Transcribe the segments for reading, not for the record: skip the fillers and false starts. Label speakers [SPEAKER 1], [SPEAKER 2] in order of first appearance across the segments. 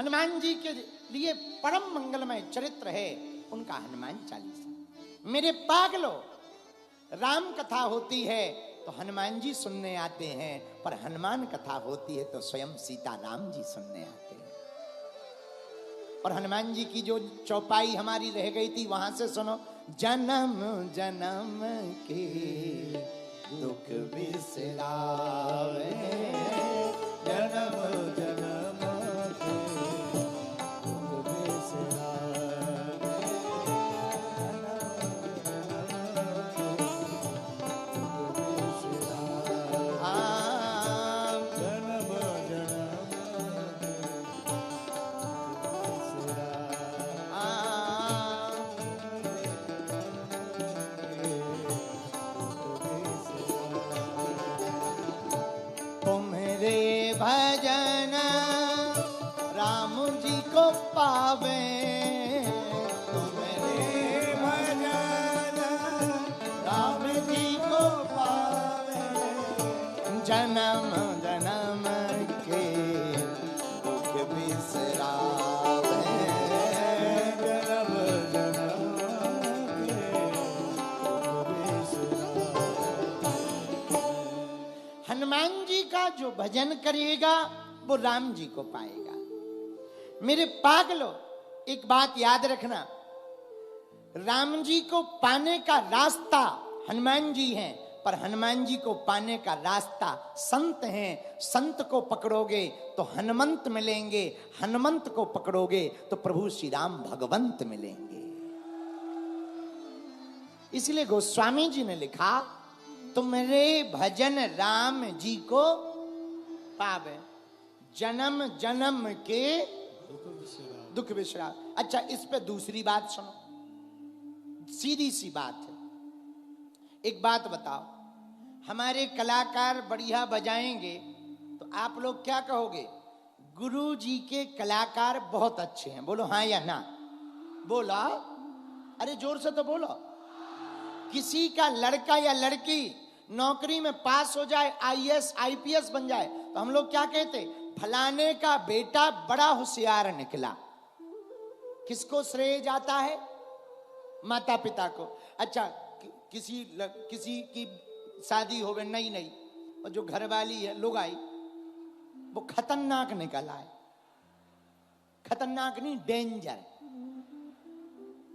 [SPEAKER 1] हनुमान जी के लिए परम मंगलमय चरित्र है उनका हनुमान चालीसा। मेरे पागलों, राम कथा होती है तो हनुमान जी सुनने आते हैं, पर हनुमान कथा होती है तो स्वयं सीता राम जी सुनने आते हैं। और हनुमान जी की जो चौपाई हमारी रह गई थी वहां से सुनो। जन्म जन्म के दुख बिसरावे, जन्म जन्म के दुख बिसरावे, भजन राम जी को पावे, तुम्हारे भजन राम जी को पावे, जन्म जन्म के दुख बिसरावे, जन्म जन्म के दुख बिसरावे। हनुमान जी का जो भजन करेगा वो राम जी को पाएगा। मेरे पागलों, एक बात याद रखना, राम जी को पाने का रास्ता हनुमान जी हैं, पर हनुमान जी को पाने का रास्ता संत हैं। संत को पकड़ोगे तो हनुमंत मिलेंगे, हनुमंत को पकड़ोगे तो प्रभु श्री राम भगवंत मिलेंगे। इसलिए गोस्वामी जी ने लिखा, तुम्हारे भजन राम जी को पावे, जन्म जन्म के दुख बिसरा। अच्छा, इस पे दूसरी बात सुनो, सीधी सी बात है। एक बात बताओ, हमारे कलाकार बढ़िया बजाएंगे तो आप लोग क्या कहोगे? गुरु जी के कलाकार बहुत अच्छे हैं, बोलो हाँ या ना? बोलो, अरे जोर से तो बोलो। किसी का लड़का या लड़की नौकरी में पास हो जाए, आईएएस आईपीएस बन जाए, तो हम लोग क्या कहते? फलाने का बेटा बड़ा होशियार निकला। किसको श्रेय जाता है? माता पिता को। अच्छा, किसी की शादी हो गई नई नई, और जो घरवाली है लुगाई, वो खतरनाक निकला है। खतरनाक नहीं, डेंजर।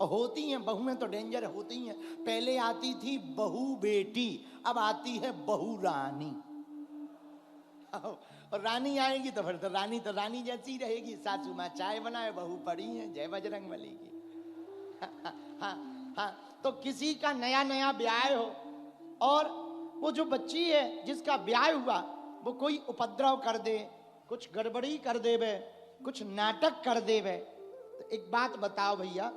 [SPEAKER 1] और होती हैं बहुएं तो डेंजर होती हैं। पहले आती थी बहू बेटी, अब आती है बहू रानी। और रानी आएगी तो फिर तो रानी जैसी रहेगी। सासू माँ चाय बनाए, बहू पड़ी है, जय बजरंगबली की। हाँ, तो किसी का नया नया ब्याह हो और वो जो बच्ची है जिसका ब्याह हुआ वो कोई उपद्रव कर दे, कुछ गड़बड़ी कर देवे, कुछ नाटक कर देवे, तो एक बात बताओ भैया,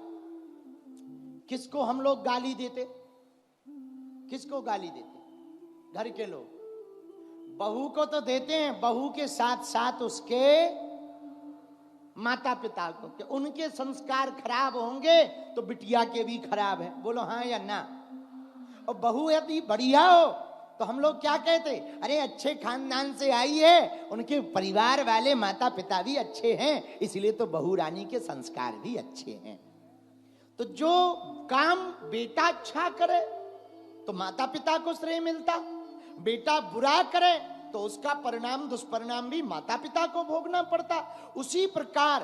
[SPEAKER 1] किसको हम लोग गाली देते? किसको गाली देते? घर के लोग। बहू को तो देते हैं, बहू के साथ साथ उसके माता पिता को, कि उनके संस्कार खराब होंगे तो बिटिया के भी खराब है। बोलो हाँ या ना? और बहू यदि बढ़िया हो तो हम लोग क्या कहते? अरे अच्छे खानदान से आई है, उनके परिवार वाले माता पिता भी अच्छे हैं, इसलिए तो बहू रानी के संस्कार भी अच्छे हैं। तो जो काम बेटा अच्छा करे तो माता पिता को श्रेय मिलता, बेटा बुरा करे तो उसका परिणाम दुष्परिणाम भी माता पिता को भोगना पड़ता। उसी प्रकार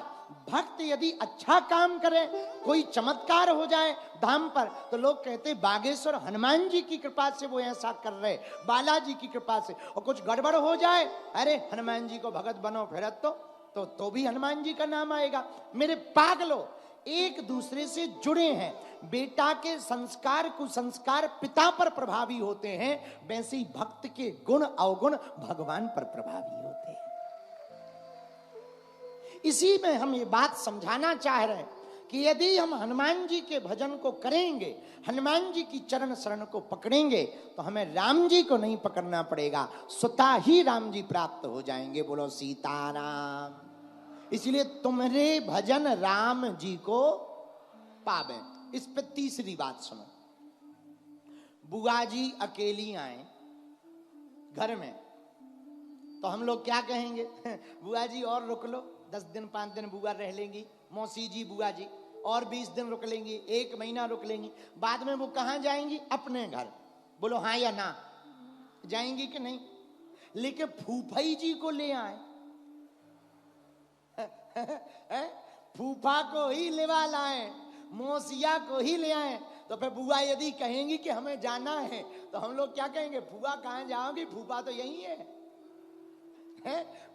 [SPEAKER 1] भक्त यदि अच्छा काम करे, कोई चमत्कार हो जाए धाम पर, तो लोग कहते बागेश्वर हनुमान जी की कृपा से वो ऐसा कर रहे, बालाजी की कृपा से। और कुछ गड़बड़ हो जाए, अरे हनुमान जी को भगत बनो फिरत तो भी हनुमान जी का नाम आएगा। मेरे पागलों, एक दूसरे से जुड़े हैं। बेटा के संस्कार कुसंस्कार पिता पर प्रभावी होते हैं, वैसे ही भक्त के गुण अवगुण भगवान पर प्रभावी होते हैं। इसी में हम ये बात समझाना चाह रहे हैं कि यदि हम हनुमान जी के भजन को करेंगे, हनुमान जी की चरण शरण को पकड़ेंगे, तो हमें राम जी को नहीं पकड़ना पड़ेगा, स्वतः ही राम जी प्राप्त हो जाएंगे। बोलो सीताराम। इसलिए तुम्हारे भजन राम जी को पावे। इस पे तीसरी बात सुनो। बुआ जी अकेली आए घर में तो हम लोग क्या कहेंगे? बुआ जी और रुक लो, 10 दिन 5 दिन बुआ रह लेंगी, मौसी जी बुआ जी, और 20 दिन रुक लेंगी, 1 महीना रुक लेंगी, बाद में वो कहाँ जाएंगी? अपने घर। बोलो हाँ या ना, जाएंगी कि नहीं? लेकिन फूफाई जी को ले आए, फूफा को ही लेवा लाए, मौसिया को ही ले आए, तो फिर बुआ यदि कहेंगी कि हमें जाना है तो हम लोग क्या कहेंगे? फूफा कहाँ जाओगी? फूफा तो यही है,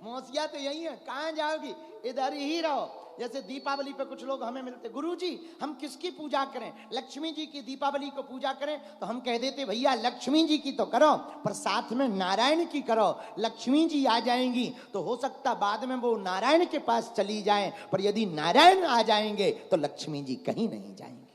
[SPEAKER 1] मौसिया तो यही है, कहाँ जाओगी? इधर ही रहो। जैसे दीपावली पे कुछ लोग हमें मिलते, गुरुजी हम किसकी पूजा करें? लक्ष्मी जी की दीपावली को पूजा करें, तो हम कह देते भैया लक्ष्मी जी की तो करो, पर साथ में नारायण की करो। लक्ष्मी जी आ जाएंगी तो हो सकता बाद में वो नारायण के पास चली जाएं, पर यदि नारायण आ जाएंगे तो लक्ष्मी जी कहीं नहीं जाएंगे।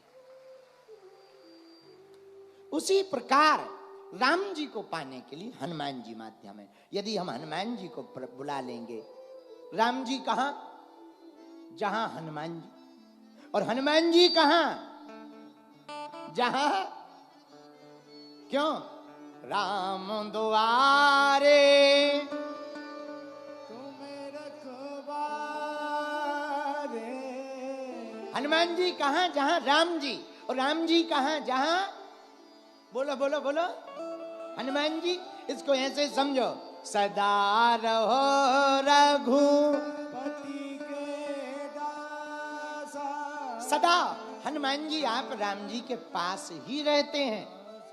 [SPEAKER 1] उसी प्रकार राम जी को पाने के लिए हनुमान जी माध्यम है। यदि हम हनुमान जी को बुला लेंगे, राम जी कहां? जहां हनुमान जी, और हनुमान जी कहां? जहां, क्यों? राम द्वारे तुम्हें रखवारे। हनुमान जी कहां? जहां राम जी, और राम जी कहां? जहां, बोलो बोलो बोलो, हनुमान जी। इसको ऐसे समझो, सदा रहो रघुपति के दासा। सदा हनुमान जी आप राम जी के पास ही रहते हैं।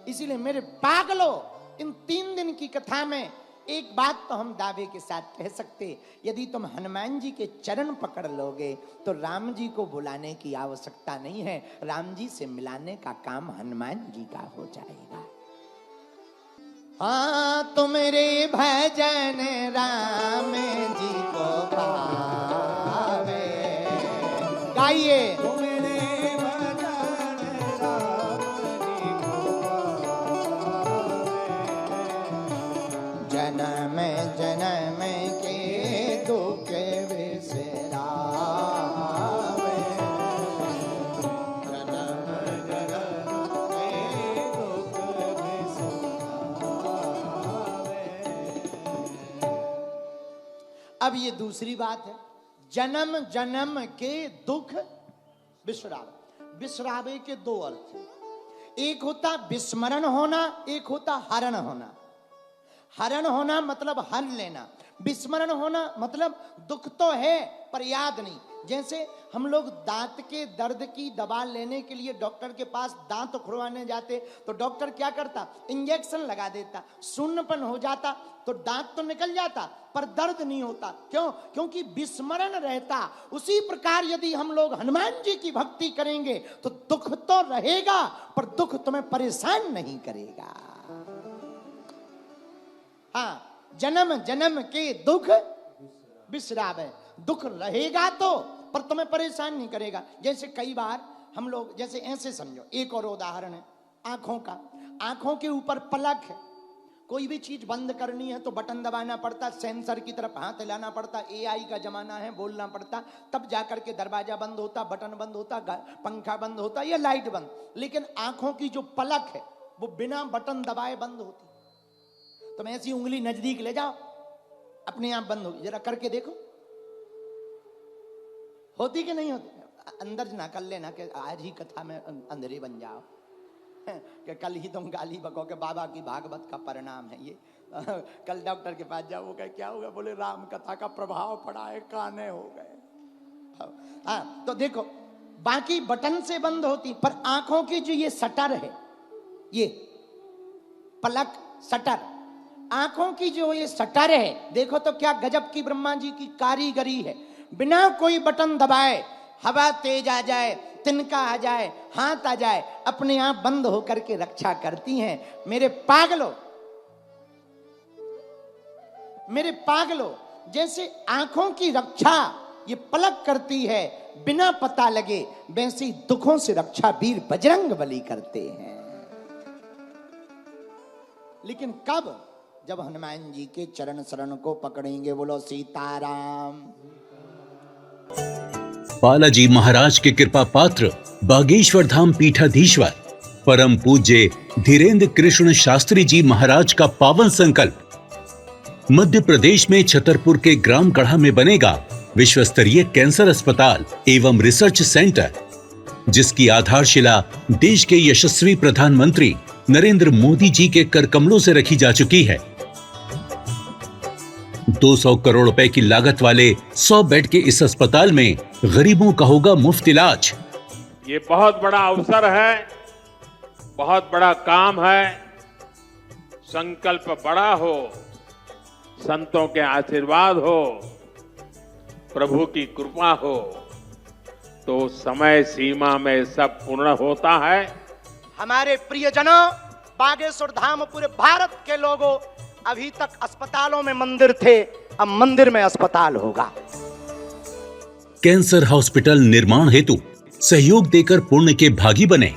[SPEAKER 1] इसीलिए मेरे पागलों, इन 3 दिन की कथा में एक बात तो हम दावे के साथ कह सकते, यदि तुम हनुमान जी के चरण पकड़ लोगे तो राम जी को बुलाने की आवश्यकता नहीं है, राम जी से मिलाने का काम हनुमान जी का हो जाएगा। हाँ तो मेरे भजन राम जी को पावे, गाइए। जन्म जन्म के दुख बिसरावे, जन्म जन्म के दुख बिसरावे। अब ये दूसरी बात है, जन्म जन्म के दुख बिसरावे। बिसरावे के 2 अर्थ हैं, एक होता विस्मरण होना, एक होता हरण होना। हरण होना मतलब हर लेना, विस्मरण होना मतलब दुख तो है पर याद नहीं। जैसे हम लोग दांत के दर्द की दवा लेने के लिए डॉक्टर के पास दांत उखड़वाने जाते, तो डॉक्टर क्या करता? इंजेक्शन लगा देता, शून्यपन हो जाता, तो दांत तो निकल जाता पर दर्द नहीं होता। क्यों? क्योंकि विस्मरण रहता। उसी प्रकार यदि हम लोग हनुमान जी की भक्ति करेंगे तो दुख तो रहेगा पर दुख तुम्हें परेशान नहीं करेगा। हाँ, जन्म जन्म के दुख बिसरावे, दुख रहेगा तो पर तुम्हें परेशान नहीं करेगा। जैसे कई बार हम लोग, जैसे ऐसे समझो, एक और उदाहरण है आंखों का। आंखों के ऊपर पलक है, कोई भी चीज बंद करनी है तो बटन दबाना पड़ता, सेंसर की तरफ हाथ हिलाना पड़ता, AI का जमाना है, बोलना पड़ता, तब जाकर के दरवाजा बंद होता, बटन बंद होता, पंखा बंद होता या लाइट बंद। लेकिन आंखों की जो पलक है वो बिना बटन दबाए बंद होती। तुम ऐसी उंगली नजदीक ले जाओ, अपने आप बंद होगी, जरा करके देखो, होती कि नहीं होती? अंदर ना कर लेना कि आज ही कथा में अंधेरे बन जाओ, कि कल ही तुम गाली बको के बाबा की भागवत का परिणाम है ये। कल डॉक्टर के पास जाओ, वो कहे क्या होगा? बोले राम कथा का प्रभाव पड़ा है, काने हो गए। हाँ तो देखो, बाकी बटन से बंद होती, पर आंखों की जो ये शटर है, ये पलक शटर, आंखों की जो ये शटर है, देखो तो क्या गजब की ब्रह्मा जी की कारीगरी है। बिना कोई बटन दबाए हवा तेज आ जाए, तिनका आ जाए, हाथ आ जाए, अपने आप बंद होकर के रक्षा करती हैं। मेरे पागलों, मेरे पागलों, जैसे आंखों की रक्षा ये पलक करती है बिना पता लगे, वैसी दुखों से रक्षा वीर बजरंग बली करते हैं। लेकिन कब? जब हनुमान जी के चरण शरण को पकड़ेंगे। बोलो सीताराम।
[SPEAKER 2] बालाजी महाराज के कृपा पात्र बागेश्वर धाम पीठाधीश्वर परम पूज्य धीरेन्द्र कृष्ण शास्त्री जी महाराज का पावन संकल्प। मध्य प्रदेश में छतरपुर के ग्राम गढ़ा में बनेगा विश्व स्तरीय कैंसर अस्पताल एवं रिसर्च सेंटर, जिसकी आधारशिला देश के यशस्वी प्रधानमंत्री नरेंद्र मोदी जी के कर कमलों से रखी जा चुकी है। 200 करोड़ रुपए की लागत वाले 100 बेड के इस अस्पताल में गरीबों का होगा मुफ्त इलाज।
[SPEAKER 3] ये बहुत बड़ा अवसर है, बहुत बड़ा काम है। संकल्प बड़ा हो, संतों के आशीर्वाद हो, प्रभु की कृपा हो, तो समय सीमा में सब पूर्ण होता है।
[SPEAKER 1] हमारे प्रियजनों, बागेश्वर धाम पूरे भारत के लोगों, अभी तक अस्पतालों में मंदिर थे, अब मंदिर में अस्पताल होगा।
[SPEAKER 2] कैंसर हॉस्पिटल निर्माण हेतु सहयोग देकर पुण्य के भागी बने।